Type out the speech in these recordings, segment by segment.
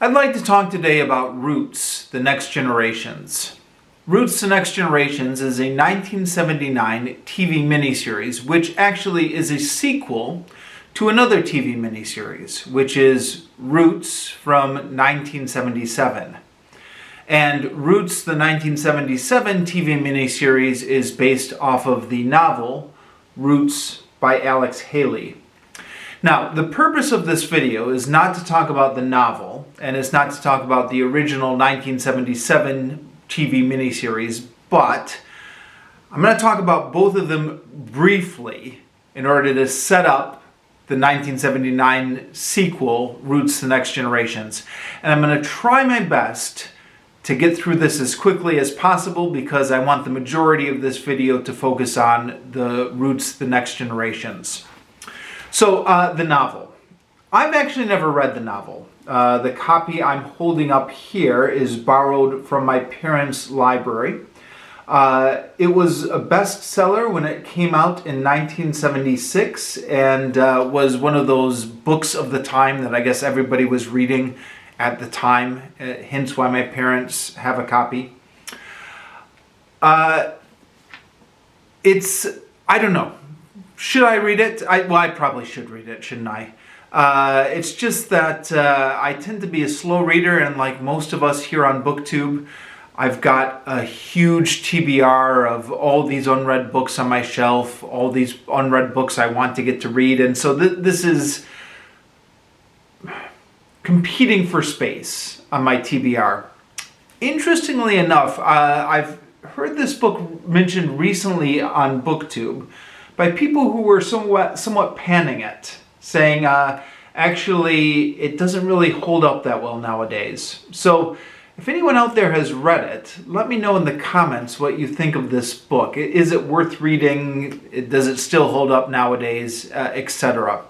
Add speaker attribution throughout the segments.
Speaker 1: I'd like to talk today about Roots, The Next Generations. Roots, The Next Generations is a 1979 TV miniseries, which actually is a sequel to another TV miniseries, which is Roots from 1977. And Roots, the 1977 TV miniseries, is based off of the novel Roots by Alex Haley. Now, the purpose of this video is not to talk about the novel, and it's not to talk about the original 1977 TV miniseries, but I'm going to talk about both of them briefly in order to set up the 1979 sequel, Roots, The Next Generations. And I'm going to try my best to get through this as quickly as possible because I want the majority of this video to focus on the Roots, The Next Generations. So, the novel. I've actually never read the novel. The copy I'm holding up here is borrowed from my parents' library. It was a bestseller when it came out in 1976 and was one of those books of the time that I guess everybody was reading at the time, hence why my parents have a copy. I don't know. Should I read it? I probably should read it, shouldn't I? It's just that I tend to be a slow reader, and like most of us here on BookTube, I've got a huge TBR of all these unread books on my shelf, all these unread books I want to get to read, and so this is competing for space on my TBR. Interestingly enough, I've heard this book mentioned recently on BookTube by people who were somewhat panning it, saying, actually, it doesn't really hold up that well nowadays. So, if anyone out there has read it, let me know in the comments what you think of this book. Is it worth reading? Does it still hold up nowadays? Etc.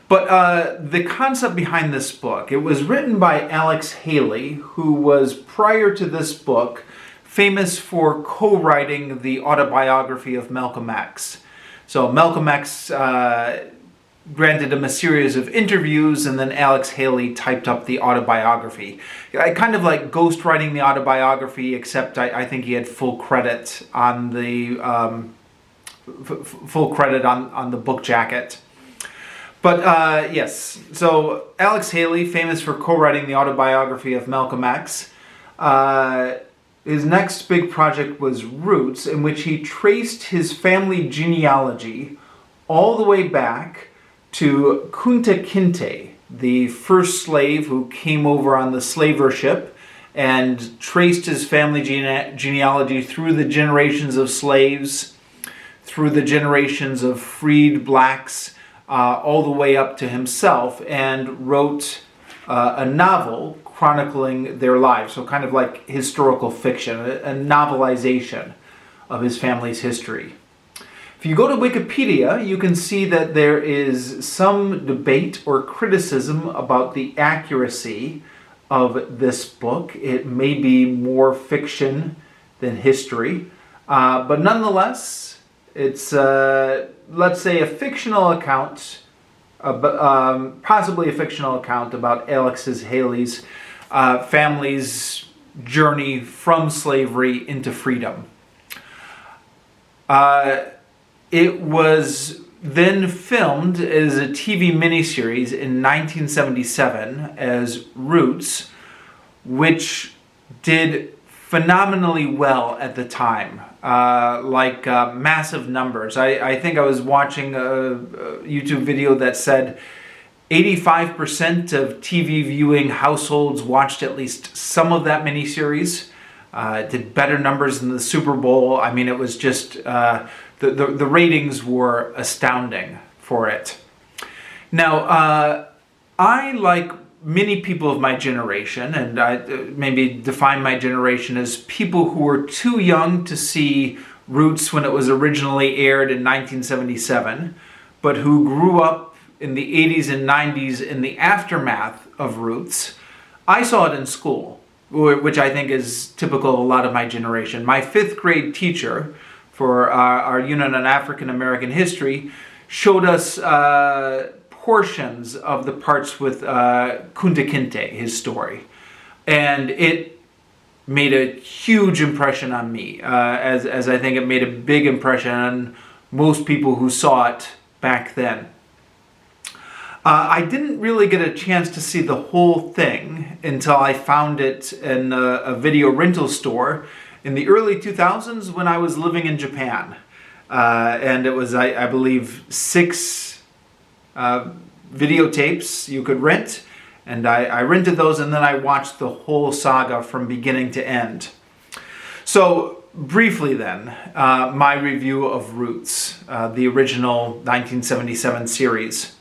Speaker 1: But the concept behind this book, it was written by Alex Haley, who was, prior to this book, famous for co-writing the autobiography of Malcolm X. So Malcolm X granted him a series of interviews, and then Alex Haley typed up the autobiography. Kind of like ghostwriting the autobiography, except I think he had full credit on the on the book jacket. But yes, so Alex Haley, famous for co-writing the autobiography of Malcolm X. His next big project was Roots, in which he traced his family genealogy all the way back to Kunta Kinte, the first slave who came over on the slaver ship, and traced his family genealogy through the generations of slaves, through the generations of freed blacks, all the way up to himself, and wrote a novel chronicling their lives, so kind of like historical fiction, a novelization of his family's history. If you go to Wikipedia, you can see that there is some debate or criticism about the accuracy of this book. It may be more fiction than history, but nonetheless, it's, let's say, a fictional account, possibly a fictional account about Alex Haley's family's journey from slavery into freedom. It was then filmed as a TV miniseries in 1977 as Roots, which did phenomenally well at the time, massive numbers. I think I was watching a YouTube video that said 85% of TV viewing households watched at least some of that miniseries. It did better numbers than the Super Bowl. I mean, it was just, the ratings were astounding for it. Now, I, like many people of my generation, and I maybe define my generation as people who were too young to see Roots when it was originally aired in 1977, but who grew up in the 80s and 90s in the aftermath of Roots. I saw it in school, which I think is typical of a lot of my generation. My 5th grade teacher for our unit on African American history showed us portions of the parts with Kunta Kinte, his story. And it made a huge impression on me, as I think it made a big impression on most people who saw it back then. I didn't really get a chance to see the whole thing until I found it in a video rental store in the early 2000s when I was living in Japan. And it was, I believe, 6 videotapes you could rent. And I rented those, and then I watched the whole saga from beginning to end. So, briefly then, my review of Roots, the original 1977 series.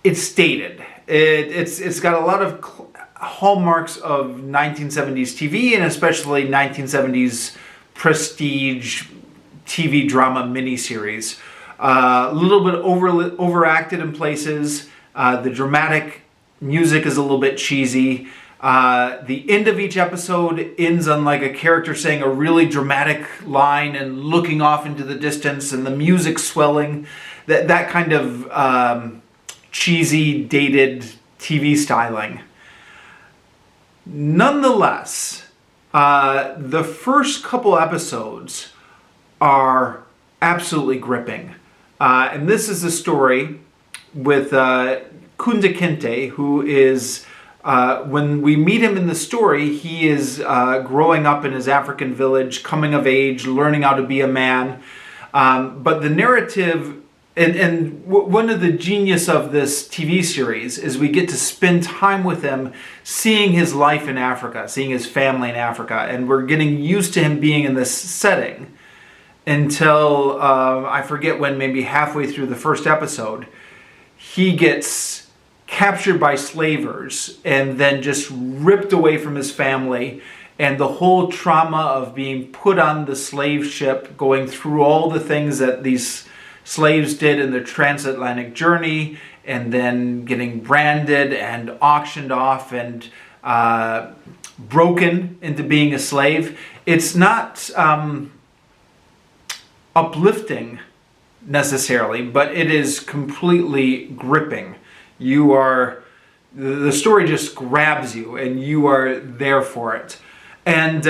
Speaker 1: It's dated. It's got a lot of hallmarks of 1970s TV, and especially 1970s prestige TV drama miniseries. A little bit overacted in places. The dramatic music is a little bit cheesy. The end of each episode ends on like a character saying a really dramatic line and looking off into the distance, and the music swelling. That kind of cheesy, dated TV styling. Nonetheless, the first couple episodes are absolutely gripping. And this is a story with Kunta Kinte, who is, when we meet him in the story, he is growing up in his African village, coming of age, learning how to be a man. But the narrative, and one of the genius of this TV series is we get to spend time with him, seeing his life in Africa, seeing his family in Africa, and we're getting used to him being in this setting until, I forget when, maybe halfway through the first episode, he gets captured by slavers and then just ripped away from his family, and the whole trauma of being put on the slave ship, going through all the things that these slaves did in their transatlantic journey, and then getting branded and auctioned off and broken into being a slave. It's not uplifting necessarily, but it is completely gripping. The story just grabs you and you are there for it. And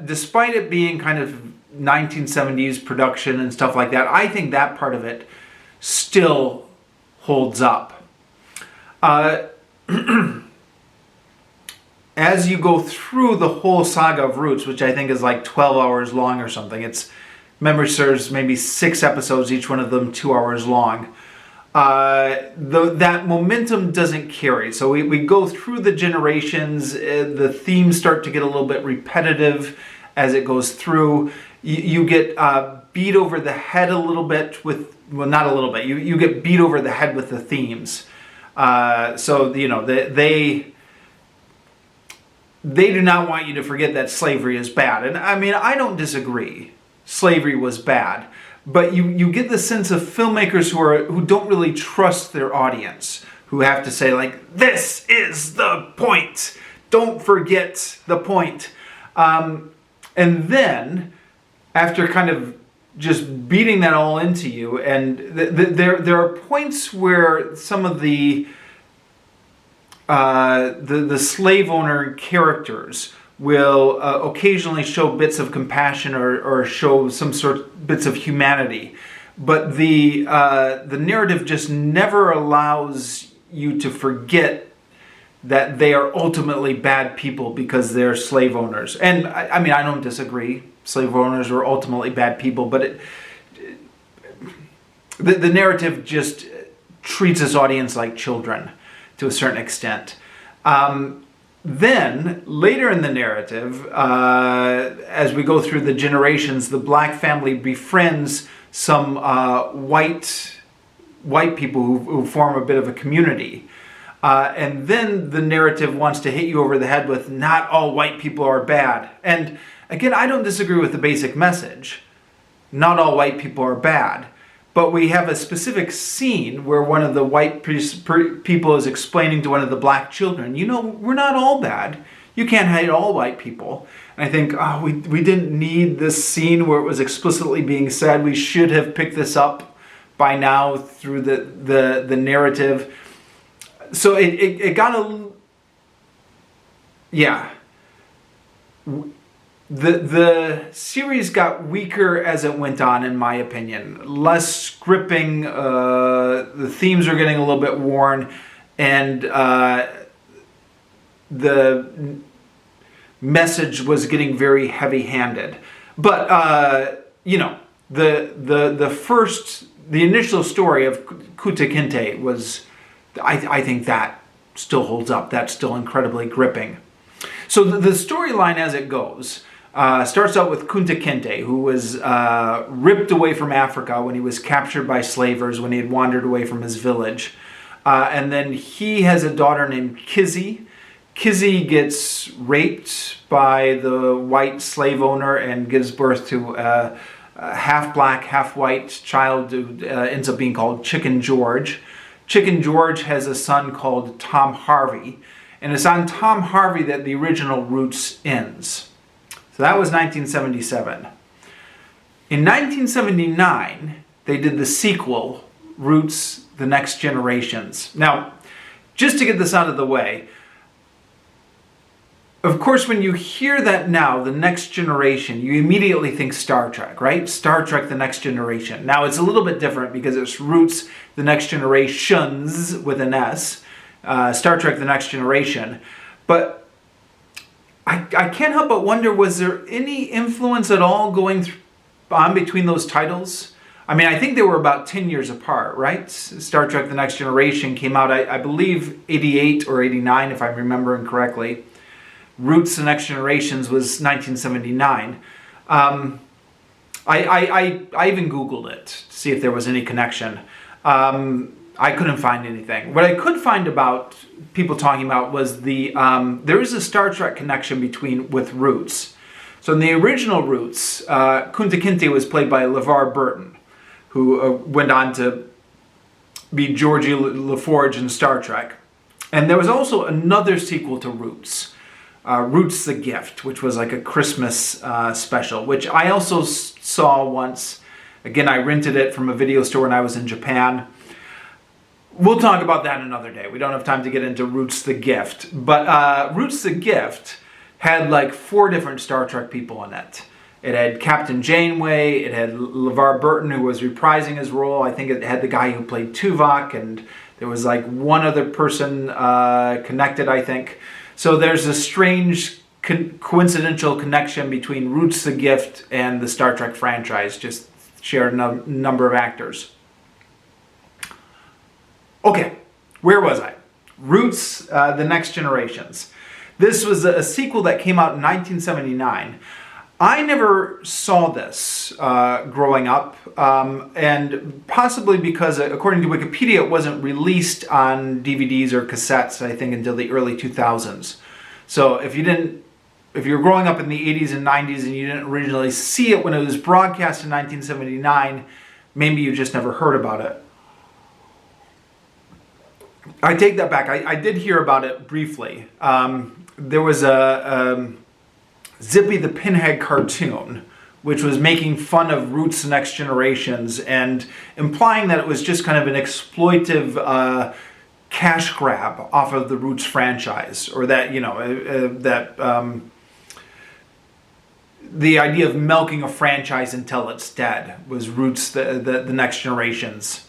Speaker 1: despite it being kind of 1970s production and stuff like that, I think that part of it still holds up. As you go through the whole saga of Roots, which I think is like 12 hours long or something, it's, memory serves, maybe 6 episodes, each one of them 2 hours long. That momentum doesn't carry. So we go through the generations, the themes start to get a little bit repetitive as it goes through. You get beat over the head a little bit with, well, not a little bit, you get beat over the head with the themes. So, you know, they do not want you to forget that slavery is bad. And I mean, I don't disagree. Slavery was bad. But you get the sense of filmmakers who don't really trust their audience, who have to say, like, this is the point. Don't forget the point. And then, after kind of just beating that all into you, and there are points where some of the slave owner characters will occasionally show bits of compassion or show some sort of bits of humanity, but the narrative just never allows you to forget that they are ultimately bad people because they're slave owners. And I mean, I don't disagree. Slave owners are ultimately bad people, but the narrative just treats its audience like children to a certain extent. Then, later in the narrative, as we go through the generations, the black family befriends some white people who form a bit of a community. And then the narrative wants to hit you over the head with, not all white people are bad. And again, I don't disagree with the basic message. Not all white people are bad. But we have a specific scene where one of the white people is explaining to one of the black children, you know, we're not all bad. You can't hate all white people. And I think, we didn't need this scene where it was explicitly being said. We should have picked this up by now through the narrative. So it got a, yeah. The series got weaker as it went on, in my opinion. Less gripping, the themes are getting a little bit worn, and the message was getting very heavy-handed. But you know, the initial story of Kunta Kinte was, I think that still holds up. That's still incredibly gripping. So the storyline as it goes starts out with Kunta Kinte, who was ripped away from Africa when he was captured by slavers, when he had wandered away from his village. And then he has a daughter named Kizzy. Kizzy gets raped by the white slave owner and gives birth to a half-black, half-white child who ends up being called Chicken George. Chicken George has a son called Tom Harvey. And it's on Tom Harvey that the original Roots ends. So that was 1977. In 1979, they did the sequel, Roots, The Next Generations. Now, just to get this out of the way, of course, when you hear that now, The Next Generation, you immediately think Star Trek, right? Star Trek, The Next Generation. Now, it's a little bit different because it's Roots, The Next Generations with an S. Star Trek The Next Generation. But I can't help but wonder, was there any influence at all going on between those titles? I mean, I think they were about 10 years apart, right? Star Trek The Next Generation came out, I believe, 88 or 89, if I'm remembering correctly. Roots The Next Generations was 1979. I even Googled it to see if there was any connection. I couldn't find anything. What I could find about people talking about was there is a Star Trek connection with Roots. So in the original Roots, Kunta Kinte was played by LeVar Burton, who went on to be Geordi LaForge in Star Trek. And there was also another sequel to Roots, Roots the Gift, which was like a Christmas special, which I also saw once. Again, I rented it from a video store when I was in Japan. We'll talk about that another day. We don't have time to get into Roots the Gift. But Roots the Gift had like 4 different Star Trek people in it. It had Captain Janeway, it had LeVar Burton, who was reprising his role. I think it had the guy who played Tuvok, and there was like one other person connected, I think. So there's a strange coincidental connection between Roots the Gift and the Star Trek franchise, just shared a number of actors. Okay, where was I? Roots, The Next Generations. This was a sequel that came out in 1979. I never saw this growing up, and possibly because, according to Wikipedia, it wasn't released on DVDs or cassettes, I think, until the early 2000s. So if you were growing up in the 80s and 90s and you didn't originally see it when it was broadcast in 1979, maybe you just never heard about it. I take that back. I did hear about it briefly. There was a Zippy the Pinhead cartoon, which was making fun of Roots Next Generations and implying that it was just kind of an exploitive cash grab off of the Roots franchise, or that, you know, the idea of milking a franchise until it's dead was Roots the Next Generations.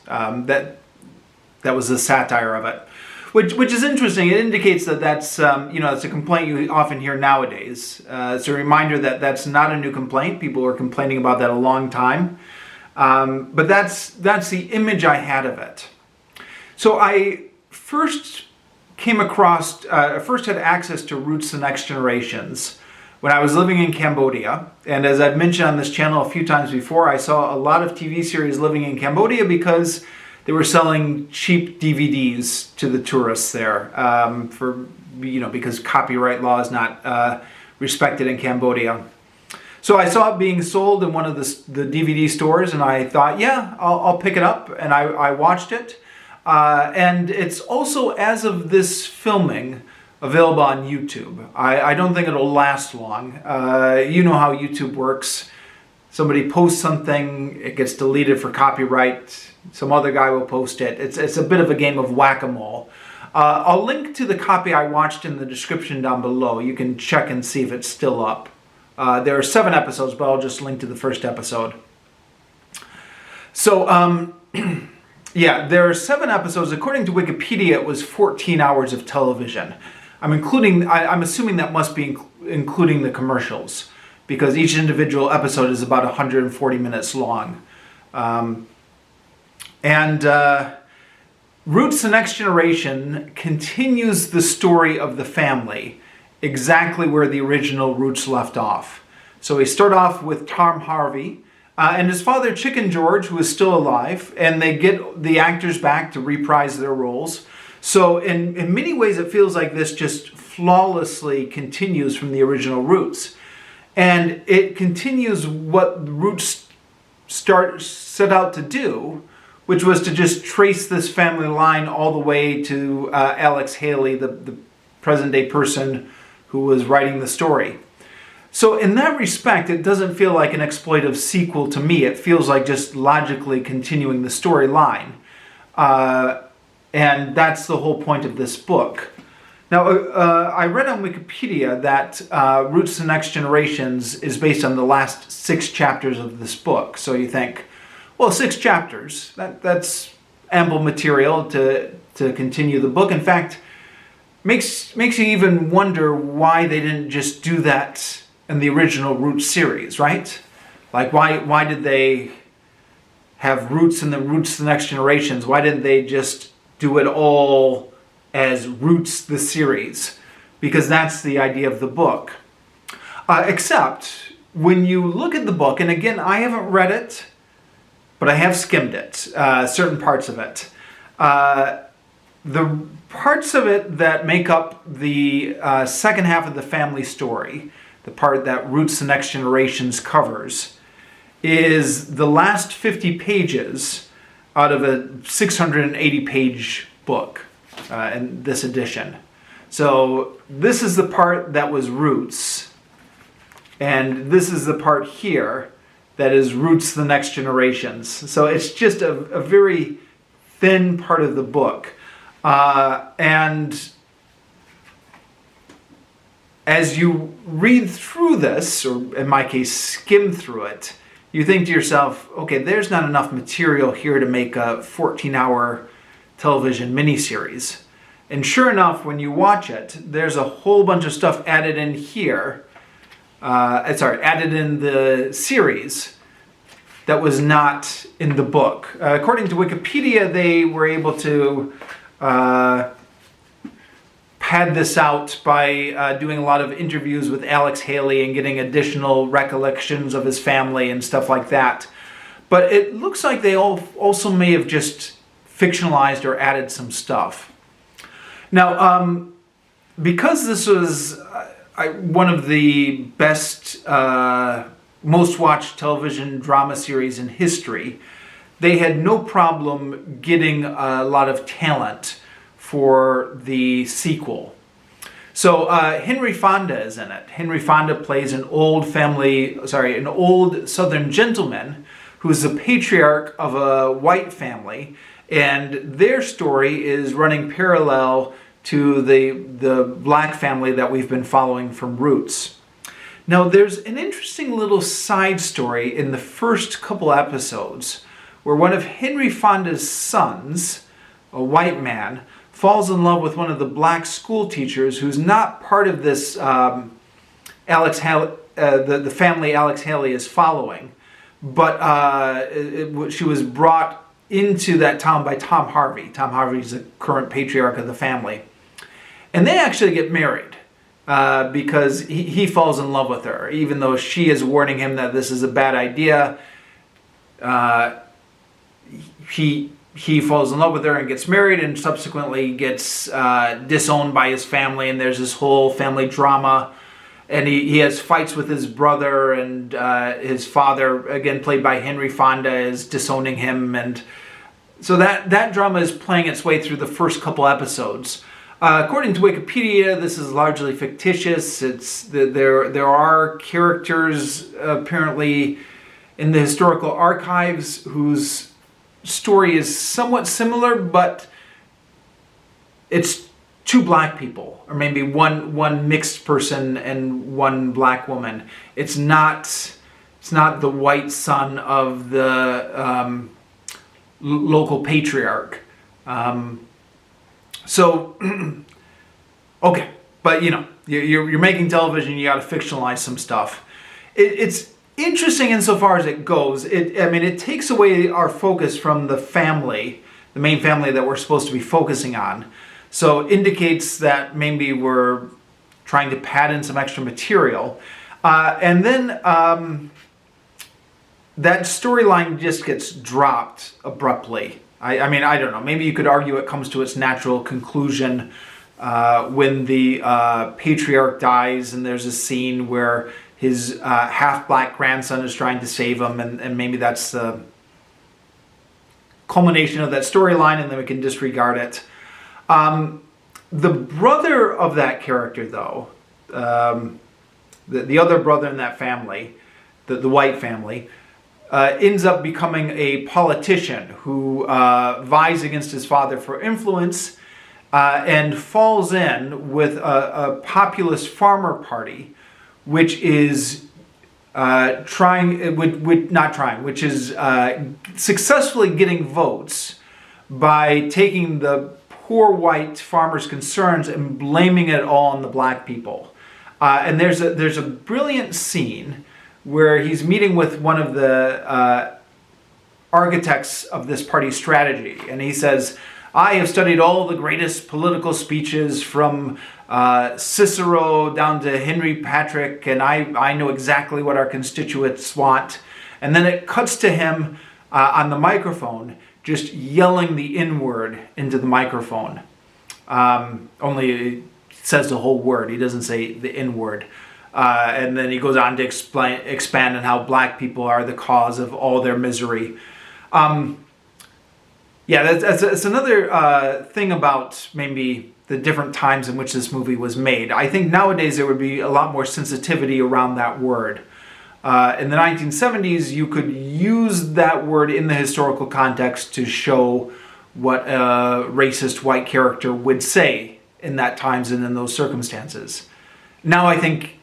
Speaker 1: That was the satire of it, which is interesting. It indicates that that's it's a complaint you often hear nowadays. It's a reminder that that's not a new complaint. People were complaining about that a long time, but that's the image I had of it. So I first had access to Roots the Next Generations when I was living in Cambodia. And as I've mentioned on this channel a few times before, I saw a lot of TV series living in Cambodia because they were selling cheap DVDs to the tourists there because copyright law is not respected in Cambodia. So I saw it being sold in one of the DVD stores, and I thought, yeah, I'll pick it up, and I watched it. And it's also, as of this filming, available on YouTube. I don't think it'll last long. You know how YouTube works. Somebody posts something, it gets deleted for copyright. Some other guy will post it. It's a bit of a game of whack-a-mole. I'll link to the copy I watched in the description down below. You can check and see if it's still up. There are 7 episodes, but I'll just link to the first episode. So, yeah, there are 7 episodes. According to Wikipedia, it was 14 hours of television. I'm assuming that must be including the commercials, because each individual episode is about 140 minutes long. Roots: The Next Generation continues the story of the family exactly where the original Roots left off. So we start off with Tom Harvey and his father Chicken George, who is still alive, and they get the actors back to reprise their roles. So in many ways it feels like this just flawlessly continues from the original Roots. And it continues what Roots set out to do, which was to just trace this family line all the way to Alex Haley, the present-day person who was writing the story. So in that respect, it doesn't feel like an exploitive sequel to me. It feels like just logically continuing the storyline. And that's the whole point of this book. Now, I read on Wikipedia that Roots: The Next Generations is based on the last 6 chapters of this book. So you think, well, 6 chapters, that's ample material to continue the book. In fact, makes you even wonder why they didn't just do that in the original Roots series, right? Like, why did they have Roots in the Roots: The Next Generations? Why didn't they just do it all as Roots the series? Because that's the idea of the book. Except when you look at the book, and again, I haven't read it, but I have skimmed it, certain parts of it. The parts of it that make up the second half of the family story, the part that Roots: The Next Generations covers, is the last 50 pages out of a 680-page book in this edition. So this is the part that was Roots, and this is the part here that is Roots: The Next Generations. So it's just a very thin part of the book. And as you read through this, or in my case, skim through it, you think to yourself, okay, there's not enough material here to make a 14-hour television miniseries. And sure enough, when you watch it, there's a whole bunch of stuff added in here, added in the series that was not in the book. According to Wikipedia, they were able to pad this out by doing a lot of interviews with Alex Haley and getting additional recollections of his family and stuff like that. But it looks like they also may have just fictionalized or added some stuff. Now, because this was one of the best, most watched television drama series in history, they had no problem getting a lot of talent for the sequel. So Henry Fonda is in it. Henry Fonda plays an old Southern gentleman who's the patriarch of a white family, and their story is running parallel to the black family that we've been following from Roots. Now, there's an interesting little side story in the first couple episodes where one of Henry Fonda's sons, a white man, falls in love with one of the black school teachers who's not part of this the family Alex Haley is following, but she was brought into that town by Tom Harvey. Tom Harvey's the current patriarch of the family. And they actually get married because he falls in love with her, even though she is warning him that this is a bad idea. He falls in love with her and gets married, and subsequently gets disowned by his family, and there's this whole family drama, and he has fights with his brother, and his father, again played by Henry Fonda, is disowning him, and so that drama is playing its way through the first couple episodes. According to Wikipedia, this is largely fictitious. There are characters apparently in the historical archives whose story is somewhat similar, but it's two black people, or maybe one mixed person and one black woman. It's not the white son of the local patriarch. So, okay, but you're making television, you got to fictionalize some stuff. It's interesting insofar as it goes. It takes away our focus from the family, the main family that we're supposed to be focusing on. So indicates that maybe we're trying to pad in some extra material. And then that storyline just gets dropped abruptly. I don't know. Maybe you could argue it comes to its natural conclusion when the patriarch dies and there's a scene where his half-black grandson is trying to save him, and maybe that's the culmination of that storyline, and then we can disregard it. The brother of that character, though, the other brother in that family, the white family, ends up becoming a politician who vies against his father for influence and falls in with a populist farmer party, which is successfully getting votes by taking the poor white farmers' concerns and blaming it all on the black people. And there's a brilliant scene where he's meeting with one of the architects of this party's strategy, and he says, "I have studied all the greatest political speeches from Cicero down to Henry Patrick, and I know exactly what our constituents want." And then it cuts to him on the microphone, just yelling the N-word into the microphone. Only he says the whole word. He doesn't say the N-word. And then he goes on to expand on how black people are the cause of all their misery. That's another thing about maybe the different times in which this movie was made. I think nowadays there would be a lot more sensitivity around that word. In the 1970s, you could use that word in the historical context to show what a racist white character would say in that times and in those circumstances. Now I think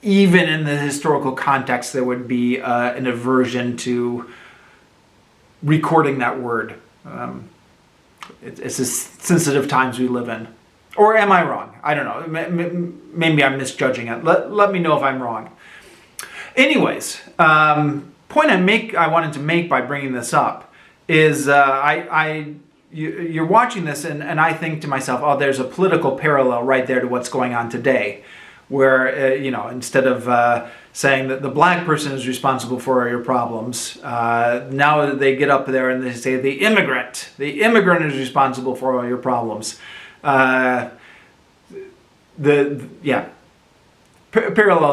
Speaker 1: even in the historical context, there would be an aversion to recording that word. It's the sensitive times we live in. Or am I wrong? I don't know. Maybe I'm misjudging it. Let me know if I'm wrong. Anyways, point I wanted to make by bringing this up is you're watching this and I think to myself, oh, there's a political parallel right there to what's going on today, where instead of saying that the black person is responsible for your problems, now they get up there and they say the immigrant is responsible for all your problems. Parallel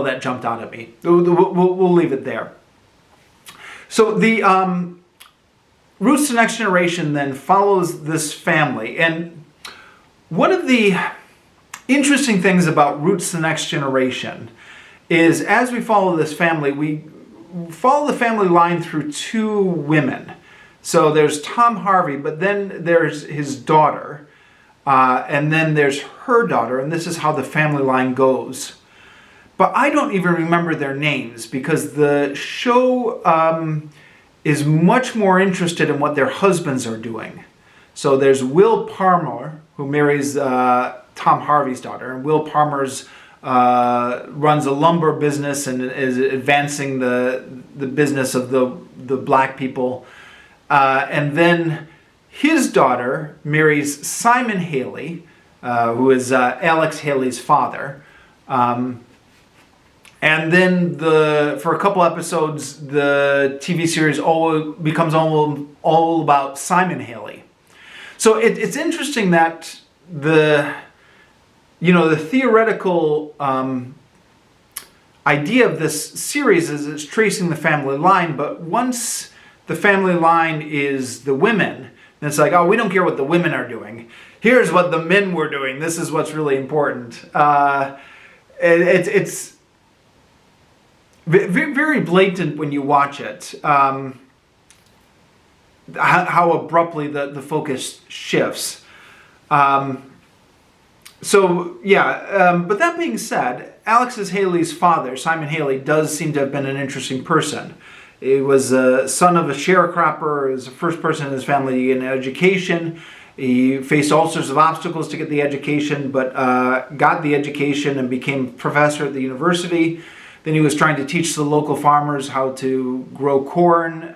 Speaker 1: that jumped out at me. We'll leave it there. So the Roots to Next Generation then follows this family, and one of the interesting things about Roots to Next Generation is as we follow this family, we follow the family line through two women. So there's Tom Harvey, but then there's his daughter, and then there's her daughter, and this is how the family line goes. But I don't even remember their names because the show is much more interested in what their husbands are doing. So there's Will Palmer, who marries Tom Harvey's daughter, and Will Palmer's runs a lumber business and is advancing the business of the black people. And then his daughter marries Simon Haley, who is Alex Haley's father. And then for a couple episodes, the TV series becomes all about Simon Haley. So it's interesting that the theoretical idea of this series is it's tracing the family line, but once the family line is the women, then it's like, oh, we don't care what the women are doing. Here's what the men were doing. This is what's really important. It's very blatant when you watch it. How abruptly the focus shifts. But that being said, Alexis Haley's father, Simon Haley, does seem to have been an interesting person. He was a son of a sharecropper. He was the first person in his family to get an education. He faced all sorts of obstacles to get the education, but got the education and became a professor at the university. Then he was trying to teach the local farmers how to grow corn.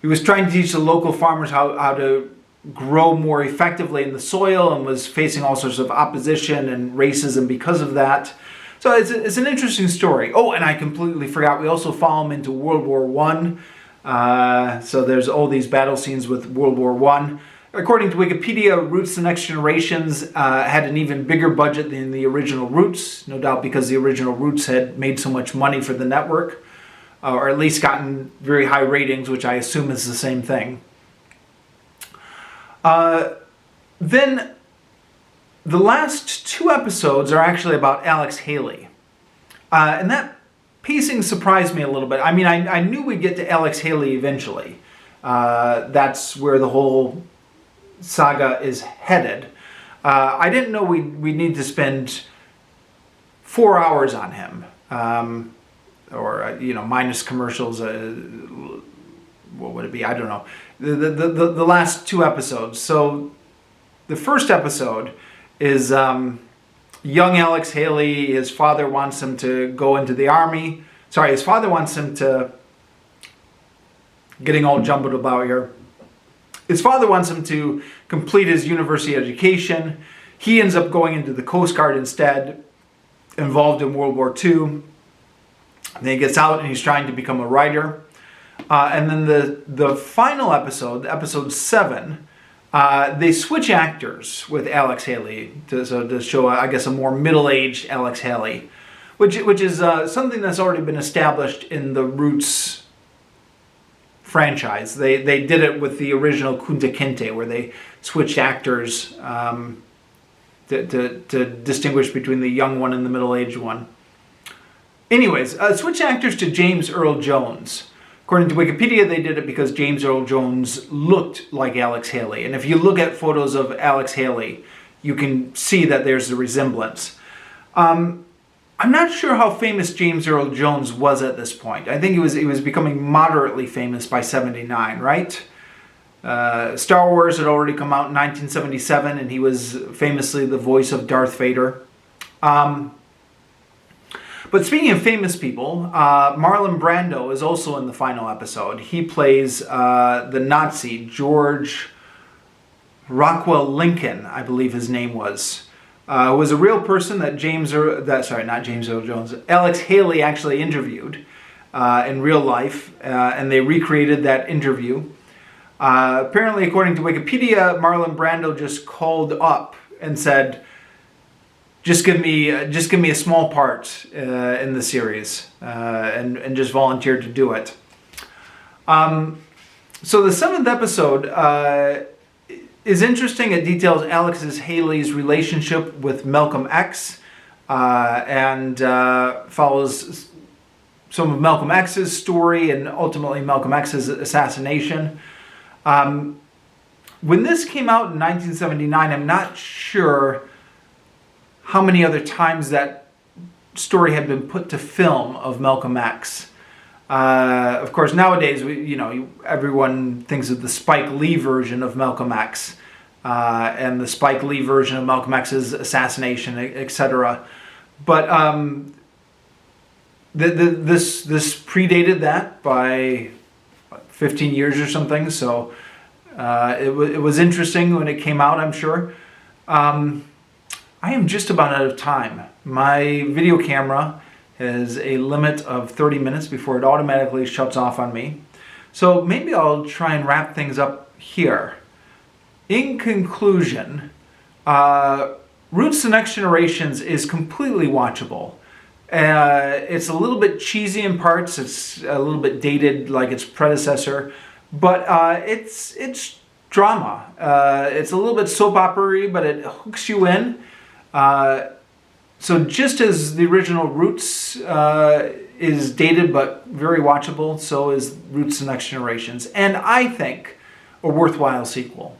Speaker 1: He was trying to teach the local farmers how to grow more effectively in the soil, and was facing all sorts of opposition and racism because of that. So it's an interesting story. Oh, and I completely forgot, we also follow him into World War I. So there's all these battle scenes with World War I. According to Wikipedia, Roots: The Next Generations had an even bigger budget than the original Roots, no doubt because the original Roots had made so much money for the network, or at least gotten very high ratings, which I assume is the same thing. Then the last 2 episodes are actually about Alex Haley. And that pacing surprised me a little bit. I mean, I knew we'd get to Alex Haley eventually. That's where the whole saga is headed. I didn't know we'd need to spend 4 hours on him. Minus commercials. What would it be? I don't know. The last 2 episodes. So the first episode is young Alex Haley. His father wants him to go into the army. Sorry, his father wants him to... Getting all jumbled about here. His father wants him to complete his university education. He ends up going into the Coast Guard instead, involved in World War II. Then he gets out and he's trying to become a writer. And then the final episode, episode 7, they switch actors with Alex Haley to show, I guess, a more middle-aged Alex Haley, which is something that's already been established in the Roots franchise. They did it with the original Kunta Kinte, where they switched actors to distinguish between the young one and the middle-aged one. Anyways, switch actors to James Earl Jones. According to Wikipedia, they did it because James Earl Jones looked like Alex Haley. And if you look at photos of Alex Haley, you can see that there's a resemblance. I'm not sure how famous James Earl Jones was at this point. I think he was becoming moderately famous by 79, right? Star Wars had already come out in 1977, and he was famously the voice of Darth Vader. But speaking of famous people, Marlon Brando is also in the final episode. He plays the Nazi, George Rockwell Lincoln, I believe his name was. Who was a real person that Alex Haley actually interviewed in real life, and they recreated that interview. Apparently, according to Wikipedia, Marlon Brando just called up and said, Just give me a small part in the series, and just volunteered to do it. So the 7th episode is interesting. It details Alexis Haley's relationship with Malcolm X, and follows some of Malcolm X's story and ultimately Malcolm X's assassination. When this came out in 1979, I'm not sure how many other times that story had been put to film of Malcolm X. Of course, nowadays, everyone thinks of the Spike Lee version of Malcolm X, and the Spike Lee version of Malcolm X's assassination, etc. But this predated that by 15 years or something. So it was interesting when it came out, I'm sure. I am just about out of time. My video camera has a limit of 30 minutes before it automatically shuts off on me. So maybe I'll try and wrap things up here. In conclusion, Roots: The Next Generations is completely watchable. It's a little bit cheesy in parts. It's a little bit dated like its predecessor, but it's drama. It's a little bit soap opera-y, but it hooks you in. So just as the original Roots is dated but very watchable, so is Roots: The Next Generations, and I think a worthwhile sequel.